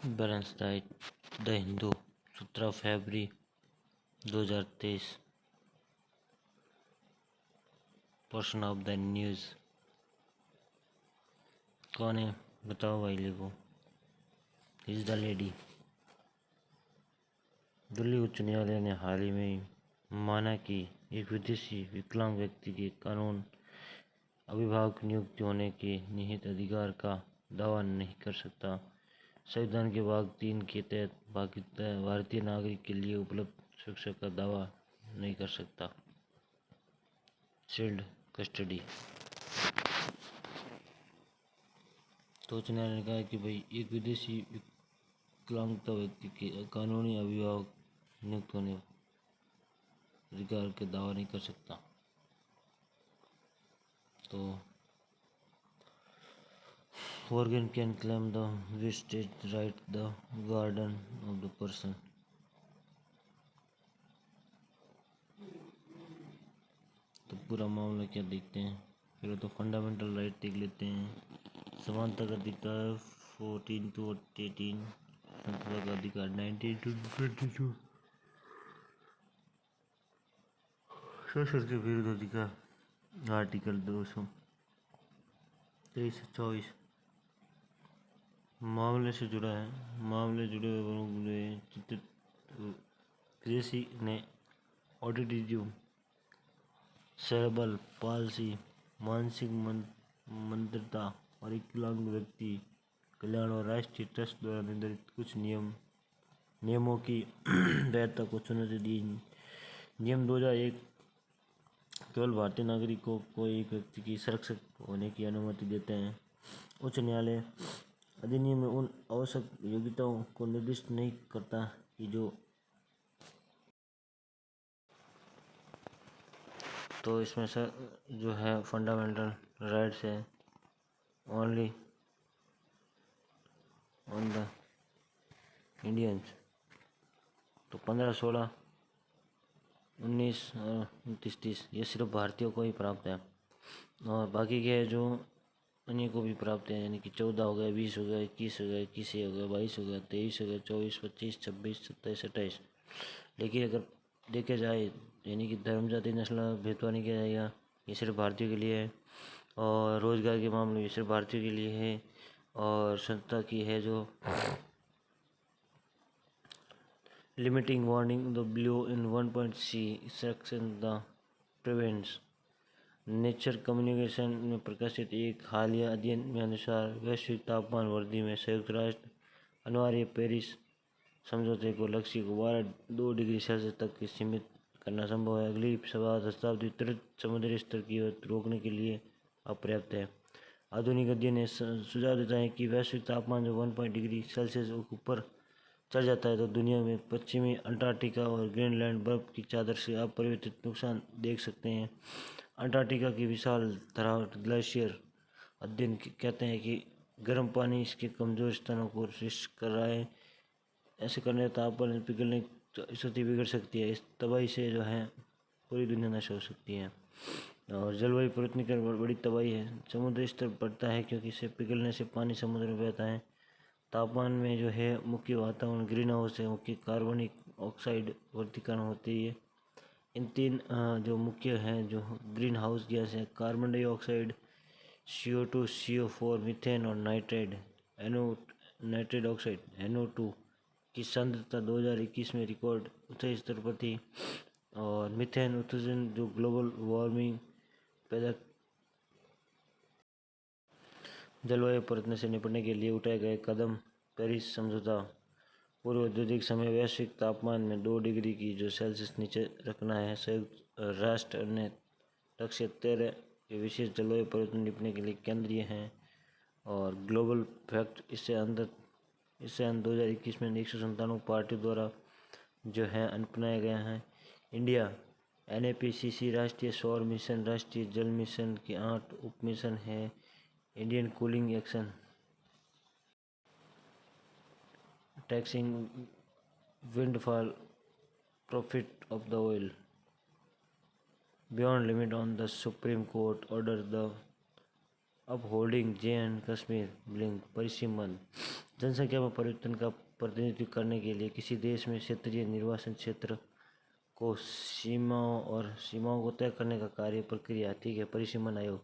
Balance diet the Hindu 17 February 2023। Portion of the news. कौन है बताओ भाई, लिखो। Is the lady. दिल्ली उच्च न्यायालय ने हाल ही में माना कि एक विदेशी विकलांग व्यक्ति के कानून अभिभावक नियुक्त होने के निहित अधिकार का दावा नहीं कर सकता। संविधान के भाग 3 के तहत भारतीय नागरिक के लिए उपलब्ध सुरक्षा का दावा नहीं कर सकता। Child custody. तो उच्च न्यायालय ने कहा कि भाई एक विदेशी विकलांगता व्यक्ति के कानूनी अभिभावक नियुक्त होने अधिकार के दावा नहीं कर सकता। तो organ can claim the vested right the guardian of the person। तो पूरा मामला क्या देखते हैं। फिर तो फंडामेंटल राइट देख लेते हैं। समानता का अधिकार 14 to 18, स्वतंत्रता का अधिकार 19 to 22, शोषण के विरुद्ध अधिकार आर्टिकल 223 से 24। मामले से जुड़ा है। मामले जुड़े हुए चित्रित कृषि ने ऑटिटिज्म, सेरेब्रल पाल्सी, मानसिक मंदता और विकलांग व्यक्ति कल्याण और राष्ट्रीय ट्रस्ट द्वारा निर्धारित कुछ नियमों की वैधता को चुनौती दी। नियम 2001 केवल भारतीय नागरिकों को एक व्यक्ति की संरक्षक होने की अनुमति देते हैं। उच्च न्यायालय अधिनियम में उन आवश्यक योग्यताओं को निर्दिष्ट नहीं करता कि तो इसमें से जो है फंडामेंटल राइट्स है ओनली ऑन द इंडियंस। तो 15, 16, 19 और 29, 30 ये सिर्फ भारतीयों को ही प्राप्त है और बाकी के जो अन्य को भी प्राप्त है, यानी कि 14 हो गया, 20 हो गया, 21 हो गया, 21 हो गया, 22 हो गया, 23 हो गया, 24, 25, 26, 27, 28। लेकिन अगर देखे जाए यानी कि धर्म, जाति, नस्ल भेदभाव नहीं किया जाएगा, ये सिर्फ भारतीयों के लिए है। और रोजगार के मामले में सिर्फ भारतीयों के लिए है। और संस्था की है जो limiting warning the blue in 1.c section the prevents. Nature communication में प्रकाशित एक हालिया अध्ययन में अनुसार वैश्विक तापमान वृद्धि में संयुक्त राष्ट्र अनिवार्य पेरिस समझौते को लक्ष्य को 2 डिग्री सेल्सियस तक सीमित करना संभव है। अगली शताब्दी तुरंत समुद्री स्तर की ओर रोकने के लिए अपर्याप्त है। आधुनिक अध्ययन सुझाव देता है कि वैश्विक तापमान जो 1 डिग्री सेल्सियस ऊपर चढ़ जाता है तो दुनिया में पश्चिमी अंटार्कटिका और ग्रीनलैंड बर्फ की चादर से अपरिवर्तित नुकसान देख सकते हैं। अंटार्कटिका की विशाल थरावट ग्लेशियर अध्ययन कहते हैं कि गर्म पानी इसके कमज़ोर स्थानों को रिस्ट कर रहा है। ऐसे करने तापमान पिघलने की स्थिति बिगड़ सकती है। इस तबाही से जो है पूरी दुनिया नष्ट हो सकती है। और जलवायु परिवर्तन की बड़ी तबाही है। समुद्री स्तर बढ़ता है क्योंकि इसे पिघलने से पानी समुद्र में बहता है। तापमान में जो है मुख्य वातावरण ग्रीन हाउस है, मुख्य कार्बनिक ऑक्साइड वर्गीकरण होती है। इन 3 जो मुख्य हैं जो ग्रीन हाउस गैस है, carbon dioxide, CO2, CO4, methane और नाइट्रेट ऑक्साइड NO2 की सांद्रता 2021 में रिकॉर्ड ऊंचे स्तर पर थी। और मीथेन उत्सर्जन जो ग्लोबल वार्मिंग पैदा जलवायु परिवर्तन से निपटने के लिए उठाए गए कदम। पेरिस समझौता पूर्व औद्योगिक समय वैश्विक तापमान में 2 डिग्री की जो सेल्सियस नीचे रखना है। संयुक्त राष्ट्र ने लक्ष्य 13 के विशेष जलवायु परिवर्तन निपटने के लिए केंद्रीय हैं। और ग्लोबल फैक्ट इससे अंत 2021 में 197 पार्टियों द्वारा जो है अपनाया गया है। इंडिया NAPCC राष्ट्रीय सौर मिशन, राष्ट्रीय जल मिशन के 8 उप मिशन है। Indian cooling action, taxing windfall profit of the oil beyond limit on the Supreme Court order the upholding J and Kashmir link परिसीमन जनसंख्या में परिवर्तन का प्रतिनिधित्व करने के लिए किसी देश में क्षेत्रीय निर्वाचन क्षेत्र को सीमाओं को तय करने का कार्य प्रक्रिया। ठीक है। परिसीमन आयोग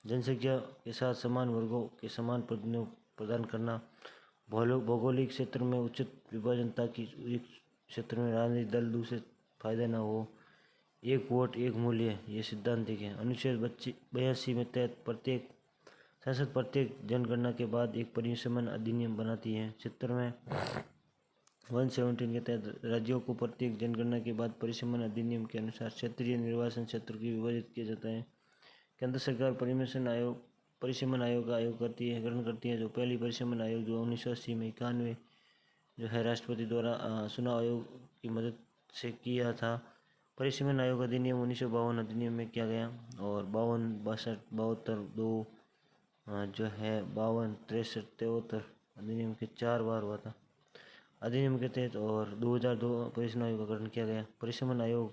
जनसंख्या के साथ समान वर्गों के समान प्रतिनिधित्व प्रदान करना। भौगोलिक क्षेत्र में उचित विभाजन ताकि एक क्षेत्र में राजनीतिक दल दूसरे फायदा न हो। एक वोट एक मूल्य ये सिद्धांतिक है। अनुच्छेद 82 में तहत संसद प्रत्येक जनगणना के बाद एक परिसीमन अधिनियम बनाती है। क्षेत्र में 117 के तहत राज्यों को प्रत्येक जनगणना के बाद परिसीमन अधिनियम के अनुसार क्षेत्रीय निर्वाचन क्षेत्र की विभाजित किया जाता है। केंद्र सरकार परिसीमन आयोग का गठन करती है। जो पहली परिसीमन आयोग जो 1980 में 91 जो है राष्ट्रपति द्वारा चुनाव आयोग की मदद से किया था। परिसीमन आयोग अधिनियम 1952 अधिनियम में किया गया और 52, 62, 72, 2 जो है 52, 63, 73 अधिनियम के 4 बार हुआ था अधिनियम के तहत। और 2002 परिसीमन आयोग का गठन किया गया। परिसीमन आयोग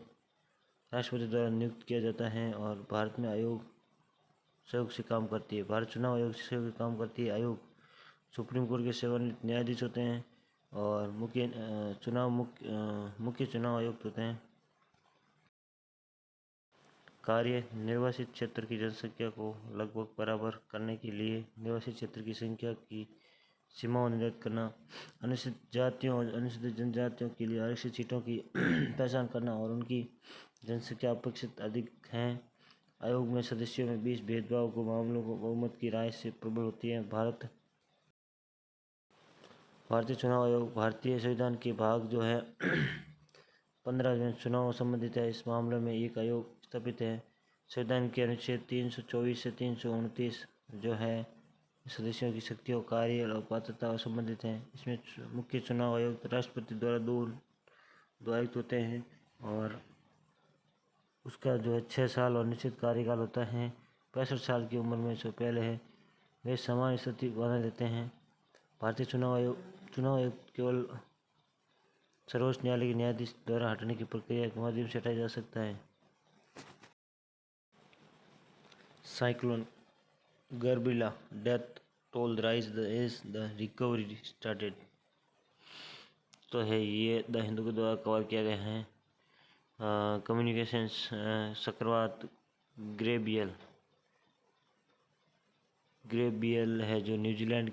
राष्ट्रपति द्वारा नियुक्त किया जाता है और भारत में आयोग सहयोग से काम करती है। भारत चुनाव आयोग से सहयोग से काम करती है। आयोग सुप्रीम कोर्ट के सेवानिवृत्त न्यायाधीश होते हैं और मुख्य चुनाव आयुक्त होते हैं। कार्य निर्वाचित क्षेत्र की जनसंख्या को लगभग बराबर करने के लिए निर्वाचित क्षेत्र की संख्या की सीमाओं निर्धारित करना। अनुसूचित जातियों और अनुसूचित जनजातियों के लिए आरक्षित सीटों की पहचान करना और उनकी जनसंख्या अपेक्षित अधिक है। आयोग में सदस्यों में 20 भेदभाव को मामलों को बहुमत की राय से प्रबल होती है। भारतीय चुनाव आयोग भारतीय संविधान के भाग जो है 15 में चुनाव संबंधित है। इस मामले में एक आयोग स्थापित है। संविधान के अनुच्छेद 324 से 329 जो है सदस्यों की शक्तियों, कार्य और पात्रता संबंधित हैं। इसमें मुख्य चुनाव आयुक्त राष्ट्रपति द्वारा दो आयुक्त होते हैं और उसका जो है 6 साल और निश्चित कार्यकाल होता है। 65 साल की उम्र में जो पहले है वे समान स्थिति बना देते हैं। भारतीय चुनाव आयुक्त केवल सर्वोच्च न्यायालय के न्यायाधीश द्वारा हटाने की प्रक्रिया के माध्यम से हटाया जा सकता है। Cyclone Gabrielle death toll rise as the recovery started तो है ये द हिंदू के द्वारा कवर किया गया है। कम्युनिकेशंस चक्रवात ग्रेबियल है जो न्यूजीलैंड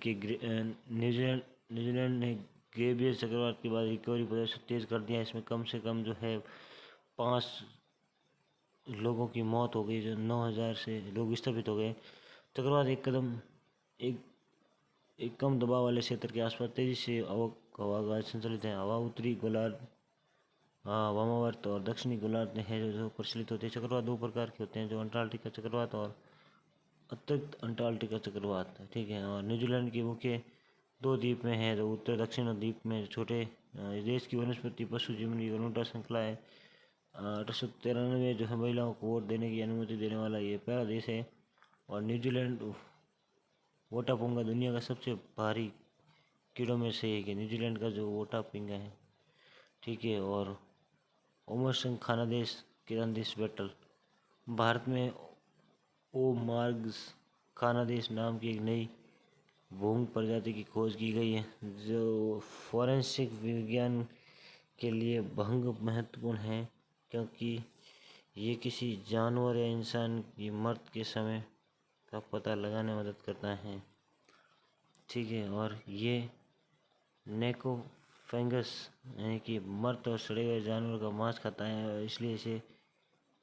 ने ग्रेबियल चक्रवात के बाद रिकवरी प्रोसेस तेज कर दिया। इसमें कम से कम जो है 5 लोगों की मौत हो गई, जो 9000 से लोग विस्थापित हो गए। चक्रवात एक कम दबाव वाले क्षेत्र के आसपास तेजी से हवा संचालित है। हवा उत्तरी गोलार्ध, वामावर्त और दक्षिणी गोलार्ध में है जो प्रचलित होते हैं। चक्रवात 2 प्रकार के होते हैं, जो अंटार्कटिका चक्रवात और अतिरिक्त अंटार्कटिका चक्रवात। ठीक है। और न्यूजीलैंड के मुख्य 2 द्वीप में है, जो उत्तर दक्षिण द्वीप में छोटे देश की वनस्पति पशु जीवन की अनूठा श्रृंखला है। 1893 जो है महिलाओं को वोट देने की अनुमति देने वाला ये पहला देश है। और न्यूजीलैंड वोटापुंगा दुनिया का सबसे भारी कीड़ों में से एक है, न्यूजीलैंड का जो वोटापुंगा है। ठीक है। और ओमरसंग खानादेश किरानदेश बैटल भारत में ओमार्ग्स खानादेश नाम की एक नई भूंग प्रजाति की खोज की गई है, जो फोरेंसिक विज्ञान के लिए बहुत महत्वपूर्ण है क्योंकि ये किसी जानवर या इंसान की मृत्यु के समय का पता लगाने में मदद करता है। ठीक है। और ये नेकोफेंगस यानी कि मृत और सड़े हुए जानवर का मांस खाता है और इसलिए इसे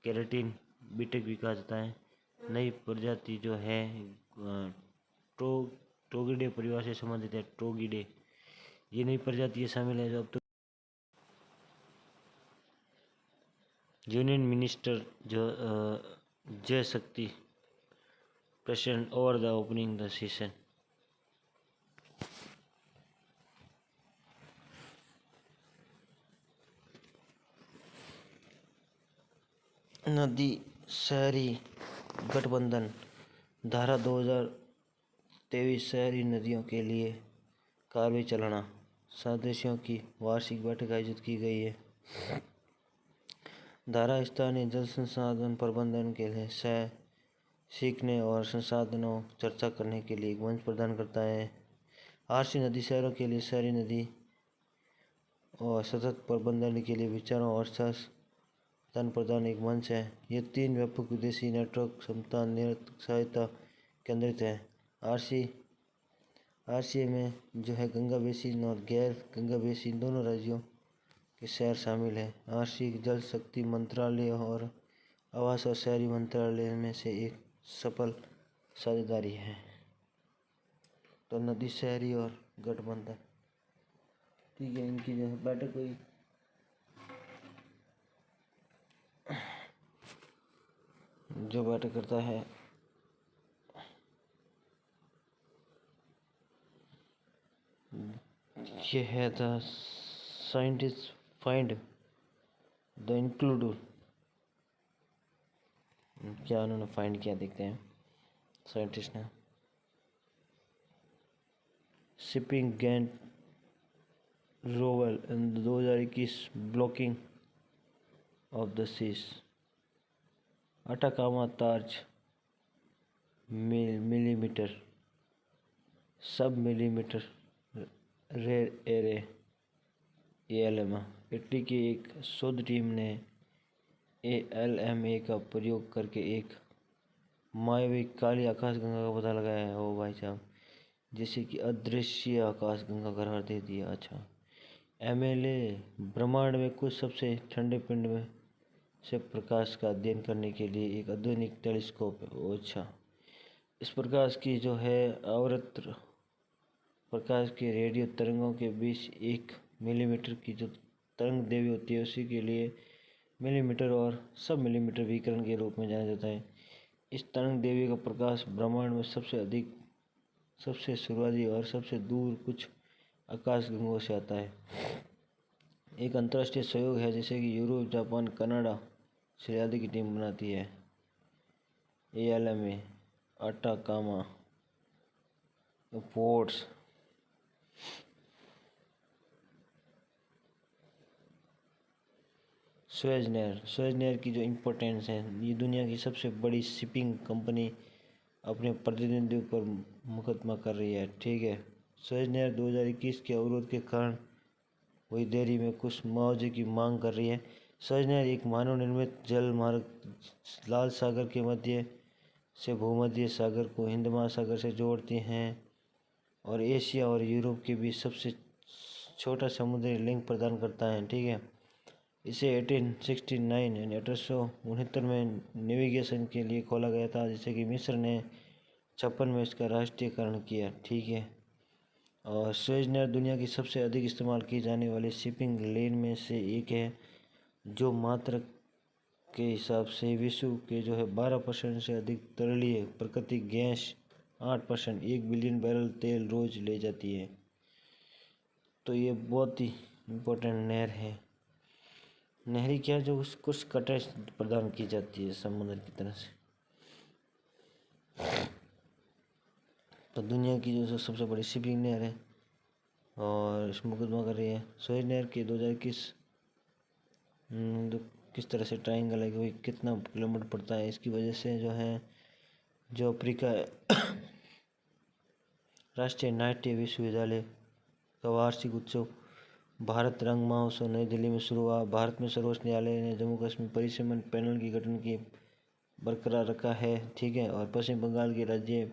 केराटिन बीटक भी कहा जाता है। नई प्रजाति जो है ट्रोगिडे परिवार से संबंधित है। ट्रोगिडे ये नई प्रजाति शामिल है जो अब तक यूनियन मिनिस्टर जय शक्ति president over the opening the session. नदी शहरी गठबंधन धारा 2023 शहरी नदियों के लिए कार्रवाई चलाना। सदस्यों की वार्षिक बैठक आयोजित की गई है। धारा स्थानीय जल संसाधन प्रबंधन के लिए सीखने और संसाधनों चर्चा करने के लिए एक मंच प्रदान करता है। आरसी नदी शहरों के लिए शहरी नदी और सतत प्रबंधन के लिए विचारों और आदान प्रदान एक मंच है। ये 3 व्यापक विदेशी नेटवर्क क्षमता निरंतर सहायता केंद्रित है। आरसीए में जो है गंगा बेसिन और गैर गंगा बेसिन दोनों राज्यों के शहर शामिल हैं। आरसी जल शक्ति मंत्रालय और आवास और शहरी मंत्रालय में से एक सफल साझेदारी है। तो नदी शहरी और गठबंधन, ठीक है, इनकी जो है बैठक हुई। जो बैठक करता है ये है the scientist find the include, क्या उन्होंने फाइंड किया देखते हैं साइंटिस्ट ने। Shipping grant approval in 2021 blocking of the siege Atacama large millimeter submillimeter rare array ALMA। Italy की एक शोध टीम ने ALMA का प्रयोग करके एक मायावी काली आकाशगंगा का पता लगाया है। ओ भाई साहब, जैसे कि अदृश्य आकाशगंगा करार दे दिया। अच्छा, MLA ब्रह्मांड में कुछ सबसे ठंडे पिंड में से प्रकाश का अध्ययन करने के लिए एक आधुनिक टेलीस्कोप है। अच्छा, इस प्रकाश की जो है आवृत्ति प्रकाश के रेडियो तरंगों के बीच 1 मिलीमीटर की जो तरंग दैर्ध्य होती है उसी के लिए मिलीमीटर और सब मिलीमीटर विकिरण के रूप में जाना जाता है। इस तरंग दैर्ध्य का प्रकाश ब्रह्मांड में सबसे अधिक, सबसे शुरुआती और सबसे दूर कुछ आकाशगंगों से आता है। एक अंतर्राष्ट्रीय सहयोग है जैसे कि यूरोप, जापान, कनाडा, श्री आदि की टीम बनाती है। ALMA अटाकामा पोर्ट्स सुएज नहर की जो इम्पोर्टेंस है, ये दुनिया की सबसे बड़ी शिपिंग कंपनी अपने प्रतिद्वंदियों पर मुकदमा कर रही है। ठीक है, सुएज नहर 2021 के अवरोध के कारण हुई देरी में कुछ मुआवजे की मांग कर रही है। सुएज नहर एक मानव निर्मित जल मार्ग लाल सागर के मध्य से भूमध्य सागर को हिंद महासागर से जोड़ती हैं और एशिया और यूरोप के बीच सबसे छोटा समुद्री लिंक प्रदान करता है। ठीक है, इसे 1869 यानी 1869 में नेविगेशन के लिए खोला गया था, जिससे कि मिस्र ने 56 में इसका राष्ट्रीयकरण किया। ठीक है, और सुएज नहर दुनिया की सबसे अधिक इस्तेमाल की जाने वाली शिपिंग लेन में से एक है, जो मात्रा के हिसाब से विश्व के जो है 12% से अधिक तरलीय प्राकृतिक गैस 8% 1 बिलियन बैरल तेल रोज ले जाती है। तो ये बहुत ही इम्पोर्टेंट नहर है। नहरी क्या जो कुछ कटर प्रदान की जाती है समुद्र की तरफ से। तो दुनिया की जो सबसे बड़ी शिपिंग नहर है और इस मुकदमा कर रही है। सुएज नहर के 2021 किस तरह से ट्रायंगल है कि कितना किलोमीटर पड़ता है, इसकी वजह से जो है जो अफ्रीका राष्ट्रीय नाट्य विश्वविद्यालय का वार्षिक उत्सव भारत रंग महोत्सव नई दिल्ली में शुरू हुआ। भारत में सर्वोच्च न्यायालय ने जम्मू कश्मीर परिसीमन पैनल की गठन की बरकरार रखा है। ठीक है, और पश्चिम बंगाल के राज्य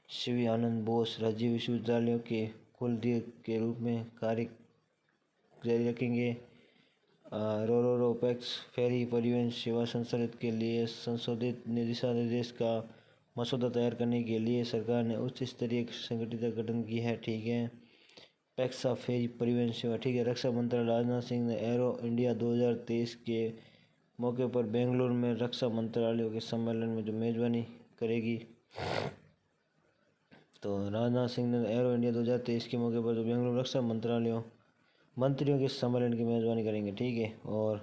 शिवी आनंद बोस राज्य विश्वविद्यालयों के कुलपति के रूप में कार्य जारी रखेंगे। रो पैक्स फेरी परिवहन सेवा संचालित के लिए संशोधित दिशा निर्देश का मसौदा तैयार करने के लिए सरकार ने उच्च स्तरीय संगठन का गठन की है। ठीक है, पैक्सा फेरी परिवहन सेवा। ठीक है, रक्षा मंत्री राजनाथ सिंह ने एरो इंडिया 2023 के मौके पर बेंगलुरु में रक्षा मंत्रालयों के सम्मेलन में जो मेजबानी करेगी। तो राजनाथ सिंह ने एरो इंडिया 2023 के मौके पर जो बेंगलुरु रक्षा मंत्रियों के सम्मेलन की मेजबानी करेंगे। ठीक है, और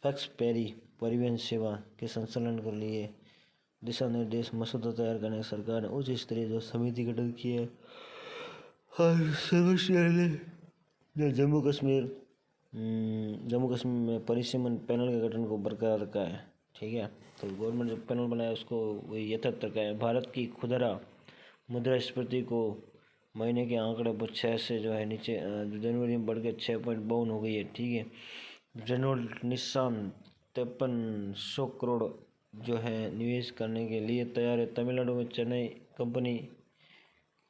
पैक्स फेरी परिवहन सेवा के संचालन के लिए दिशा निर्देश मसौदा तैयार करने सरकार ने उच्च स्तरीय जो समिति गठन की है। और सर्वोच्च न्यायालय ने जम्मू कश्मीर में परिसीमन पैनल के गठन को बरकरार रखा है। ठीक है। तो गवर्नमेंट जो पैनल बनाया उसको वही यथार्थ का है। भारत की खुदरा मुद्रास्फीति को महीने के आंकड़े पर 6 से जो है नीचे जनवरी में बढ़ के 6.52 हो गई है। ठीक है। रेनॉल्ट निस्सान 5300 करोड़ जो है निवेश करने के लिए तैयार है। तमिलनाडु में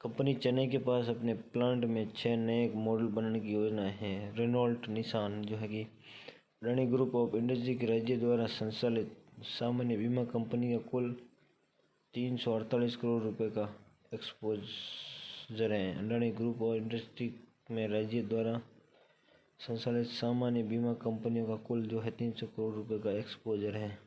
कंपनी चेन्नई के पास अपने प्लांट में 6 नए मॉडल बनाने की योजना है। रेनॉल्ट निसान जो है कि अडानी ग्रुप ऑफ इंडस्ट्री के राज्य द्वारा संचालित सामान्य बीमा कंपनी का कुल 348 करोड़ रुपए का एक्सपोजर है। अडानी ग्रुप ऑफ इंडस्ट्री में राज्य द्वारा संचालित सामान्य बीमा कंपनियों का कुल जो है 300 करोड़ रुपए का एक्सपोजर है।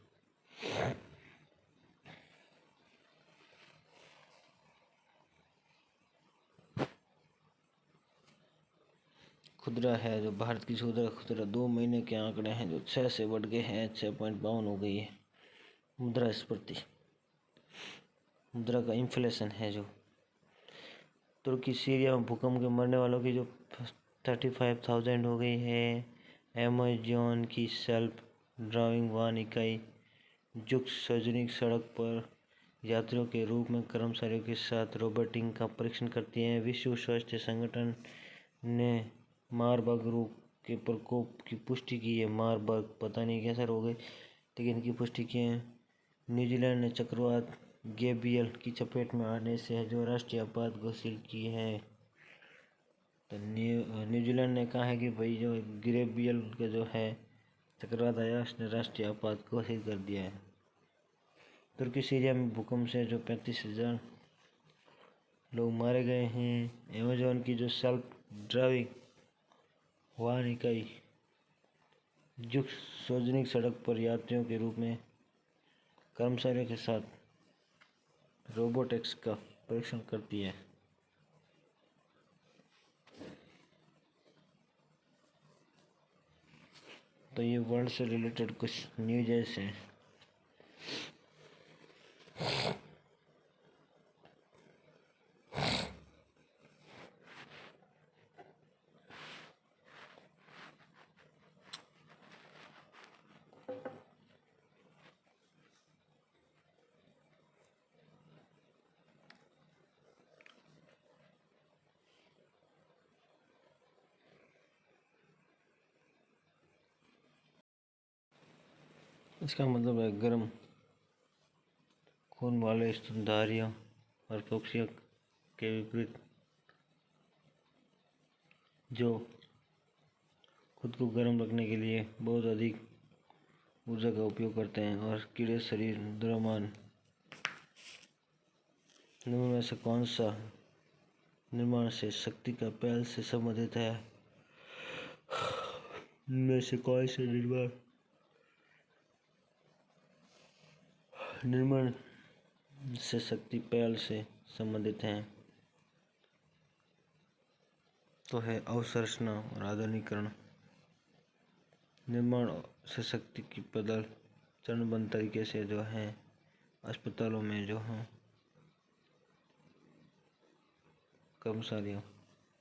खुदरा है जो भारत की खुदरा 2 महीने के आंकड़े हैं जो 6 से बढ़ गए हैं, 6.52 हो गई है। मुद्रास्फीति, मुद्रा का इन्फ्लेशन है जो तुर्की सीरिया में भूकंप के मरने वालों की जो 35,000 हो गई है। अमेज़न की सेल्फ ड्राइविंग वाहन इकाई युक्त सार्वजनिक सड़क पर यात्रियों के रूप में कर्मचारियों के साथ रोबोटिंग का परीक्षण करती है। विश्व स्वास्थ्य संगठन ने मारबर्ग रोग के प्रकोप की पुष्टि की है। मारबर्ग पता नहीं कैसा रोग है लेकिन इनकी पुष्टि की है। न्यूजीलैंड ने चक्रवात गैब्रियल की चपेट में आने से जो राष्ट्रीय आपात घोषित की है। तो न्यूजीलैंड ने कहा है कि भाई जो गैब्रियल का जो है चक्रवात आया उसने राष्ट्रीय आपात घोषित कर दिया है। तुर्की सीरिया में भूकंप से जो 35,000 लोग मारे गए हैं। अमेज़न की जो सेल्फ ड्राइविंग वाहन इकाई युक्त सार्वजनिक सड़क पर यात्रियों के रूप में कर्मचारियों के साथ रोबोटिक्स का परीक्षण करती है। तो ये वर्ल्ड से रिलेटेड कुछ न्यूज़ हैं। इसका मतलब है गर्म खून वाले स्तनधारियों और पक्षियों के विपरीत जो खुद को गर्म रखने के लिए बहुत अधिक ऊर्जा का उपयोग करते हैं और कीड़े शरीर द्रव्यमान में से कौन सा निर्माण से शक्ति का पहल से संबंधित है? इनमें से कौन से निर्माण से शक्ति पहल से संबंधित हैं? तो है अवसंरचना और आधुनिकीकरण। निर्माण से शक्ति की पैदल चरणबद्ध तरीके से जो है अस्पतालों में जो है कर्मचारियों।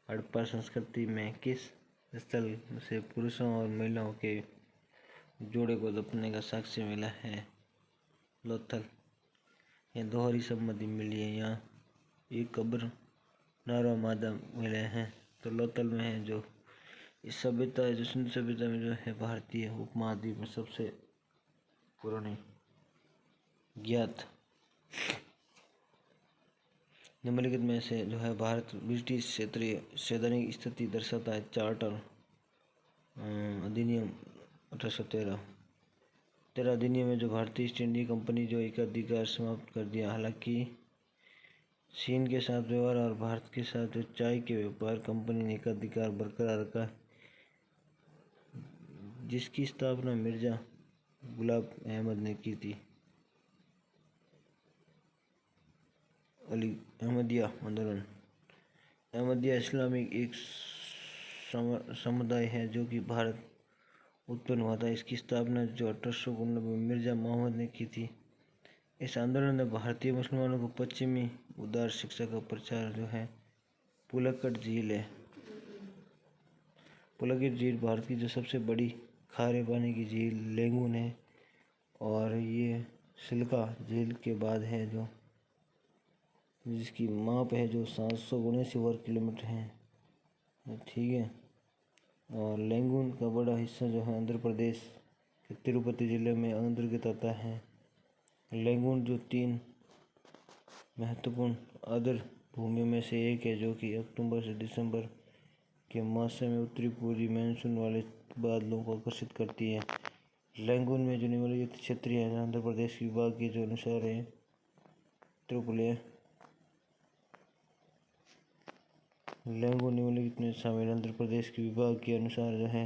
हड़प्पा संस्कृति में किस स्थल से पुरुषों और महिलाओं के जोड़े को दफनाने का साक्ष्य मिला है? लोथल। यह दोहरी सम्मति मिली है। यहाँ एक कब्र नारा मादा मिले हैं। तो लोथल में है जो इस सभ्यता है जो सिंधु सभ्यता में जो है भारतीय उपमहाद्वीप में सबसे पुरानी ज्ञात। निम्नलिखित में से जो है भारत ब्रिटिश क्षेत्रीय सैद्धांतिक स्थिति दर्शाता है। चार्टर अधिनियम 1813 अधिनियम में जो भारतीय ईस्ट इंडिया कंपनी जो एकाधिकार समाप्त कर दिया। हालांकि चीन के साथ व्यवहार और भारत के साथ जो चाय के व्यापार कंपनी ने एकाधिकार बरकरार रखा, जिसकी स्थापना मिर्जा गुलाब अहमद ने की थी। अहमदिया आंदोलन। अहमदिया इस्लामिक एक समुदाय है जो कि भारत उत्पन्न हुआ था। इसकी स्थापना जो 1819 में मिर्जा मोहम्मद ने की थी। इस आंदोलन ने भारतीय मुसलमानों को पश्चिमी उदार शिक्षा का प्रचार जो है। पुलक्कड झील है। पुलक्कड झील भारत की जो सबसे बड़ी खारे पानी की झील लेगून है और ये सिलिका झील के बाद है जो जिसकी माप है जो 779 वर्ग किलोमीटर है, ठीक है। और लैंगून का बड़ा हिस्सा जो है आंध्र प्रदेश के तिरुपति जिले में अंतर्गत आता है। लैंगून जो 3 महत्वपूर्ण आर्द्र भूमियों में से एक है जो कि अक्टूबर से दिसंबर के मौसम में उत्तरी पूर्वी मानसून वाले बादलों को आकर्षित करती है। लैंगून में जो निम्नलिखित क्षेत्रीय है आंध्र प्रदेश विभाग के जो अनुसार है त्रिपुलिया लैंगून निम्नलिखित में शामिल आंध्र प्रदेश के विभाग के अनुसार जो है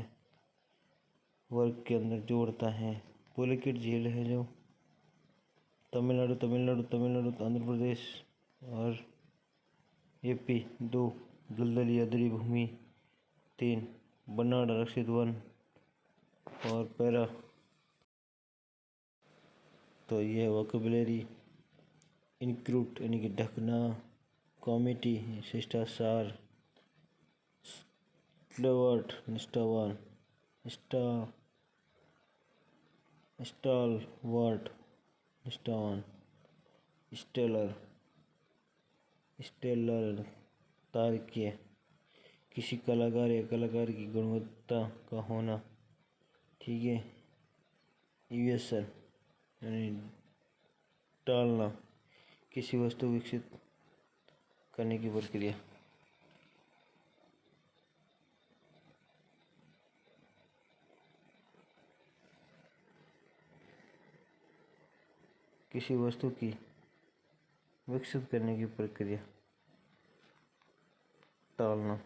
वर्ग के अंदर जोड़ता है। पुलिकेट झील है जो तमिलनाडु आंध्र प्रदेश और यूपी 2 दलदली अदरी भूमि 3 बनाड़ आरक्षित वन और पैरा। तो यह वोकैबुलरी इंक्लूड यानी कि ढकना, कॉमिटी, शिष्टाचार, स्टवर्ट, निष्ठावान, स्टालवर्ट, निष्ठावान, स्टेलर, तार्किक, किसी कलाकार या कलाकार की गुणवत्ता का होना, ठीक है। यूएसएल यानी टालना, किसी वस्तु विकसित करने की प्रक्रिया। किसी वस्तु की विकसित करने की प्रक्रिया, टालना।